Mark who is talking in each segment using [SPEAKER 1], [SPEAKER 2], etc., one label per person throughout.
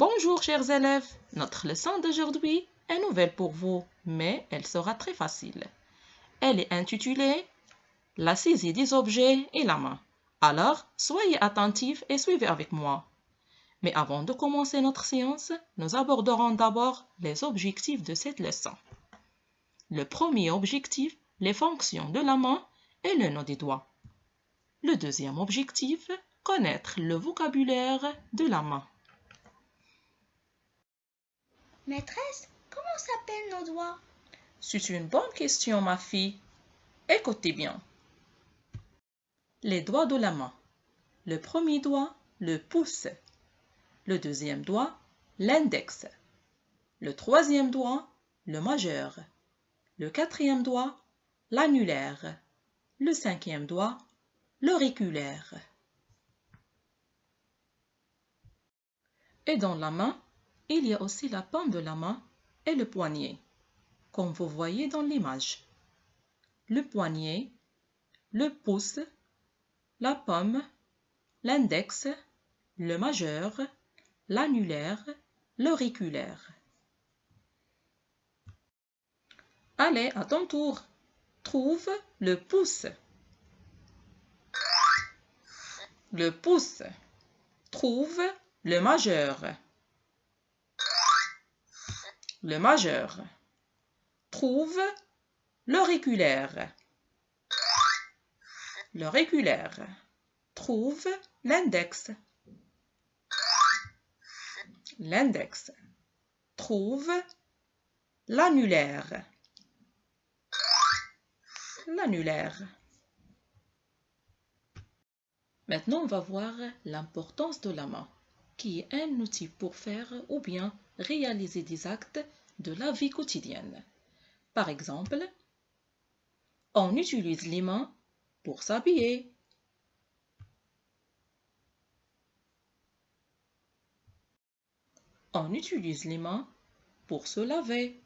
[SPEAKER 1] Bonjour chers élèves, notre leçon d'aujourd'hui est nouvelle pour vous, mais elle sera très facile. Elle est intitulée « La saisie des objets et la main ». Alors, soyez attentifs et suivez avec moi. Mais avant de commencer notre séance, nous aborderons d'abord les objectifs de cette leçon. Le premier objectif, les fonctions de la main et le nom des doigts. Le deuxième objectif, connaître le vocabulaire de la main.
[SPEAKER 2] Maîtresse, comment s'appellent nos doigts?
[SPEAKER 1] C'est une bonne question, ma fille. Écoutez bien. Les doigts de la main. Le premier doigt, le pouce. Le deuxième doigt, l'index. Le troisième doigt, le majeur. Le quatrième doigt, l'annulaire. Le cinquième doigt, l'auriculaire. Et dans la main, il y a aussi la paume de la main et le poignet, comme vous voyez dans l'image. Le poignet, le pouce, la paume, l'index, le majeur, l'annulaire, l'auriculaire. Allez, à ton tour, trouve le pouce. Le pouce. Trouve le majeur. Le majeur. Trouve l'auriculaire. L'auriculaire. Trouve l'index. L'index. Trouve l'annulaire. L'annulaire. Maintenant, on va voir l'importance de la main, qui est un outil pour faire ou bien réaliser des actes de la vie quotidienne. Par exemple, on utilise les mains pour s'habiller. On utilise les mains pour se laver.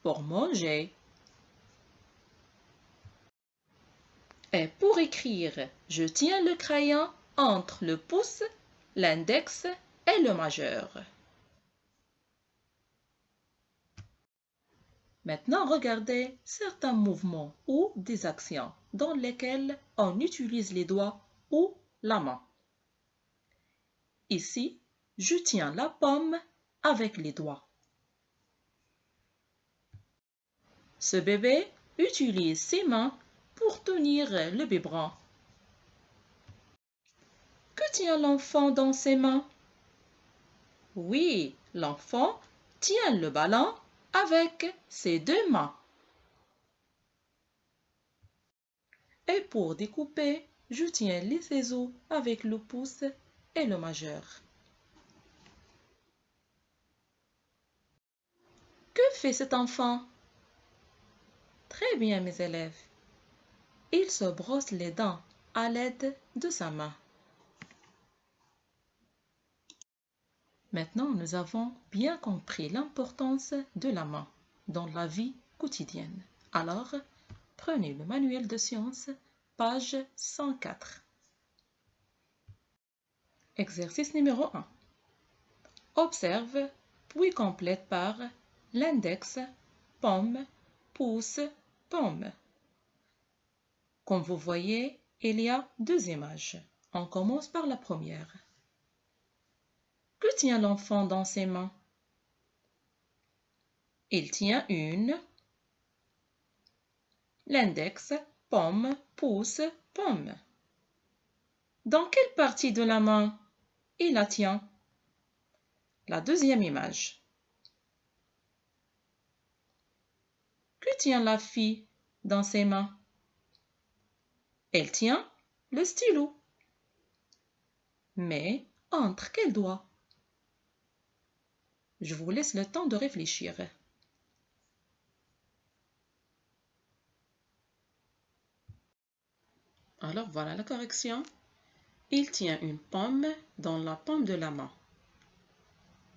[SPEAKER 1] Pour manger. Et pour écrire, je tiens le crayon entre le pouce, l'index et le majeur. Maintenant, regardez certains mouvements ou des actions dans lesquelles on utilise les doigts ou la main. Ici, je tiens la paume avec les doigts. Ce bébé utilise ses mains pour tenir le biberon. Que tient l'enfant dans ses mains? Oui, l'enfant tient le ballon avec ses deux mains. Et pour découper, je tiens les ciseaux avec le pouce et le majeur. Que fait cet enfant? Très bien, mes élèves. Il se brosse les dents à l'aide de sa main. Maintenant, nous avons bien compris l'importance de la main dans la vie quotidienne. Alors, prenez le manuel de sciences, page 104. Exercice numéro 1. Observe, puis complète par l'index, paume, pouce, paume. Comme vous voyez, il y a deux images. On commence par la première. Que tient l'enfant dans ses mains? Il tient l'index, paume, pouce, paume. Dans quelle partie de la main il la tient? La deuxième image. Que tient la fille dans ses mains? Elle tient le stylo. Mais entre quels doigts? Je vous laisse le temps de réfléchir. Alors voilà la correction. Il tient une pomme dans la paume de la main.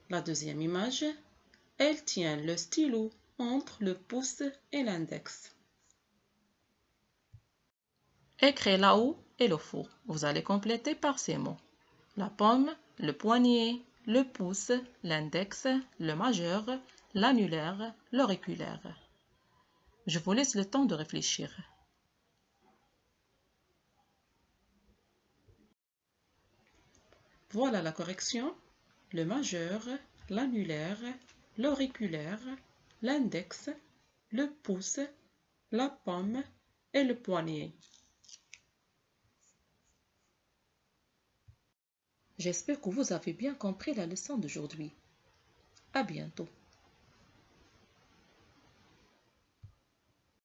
[SPEAKER 1] La deuxième image, elle tient le stylo entre le pouce et l'index. Écris là-haut et le faux. Vous allez compléter par ces mots. La pomme, le poignet, le pouce, l'index, le majeur, l'annulaire, l'auriculaire. Je vous laisse le temps de réfléchir. Voilà la correction. Le majeur, l'annulaire, l'auriculaire, l'index, le pouce, la pomme et le poignet. J'espère que vous avez bien compris la leçon d'aujourd'hui. À bientôt.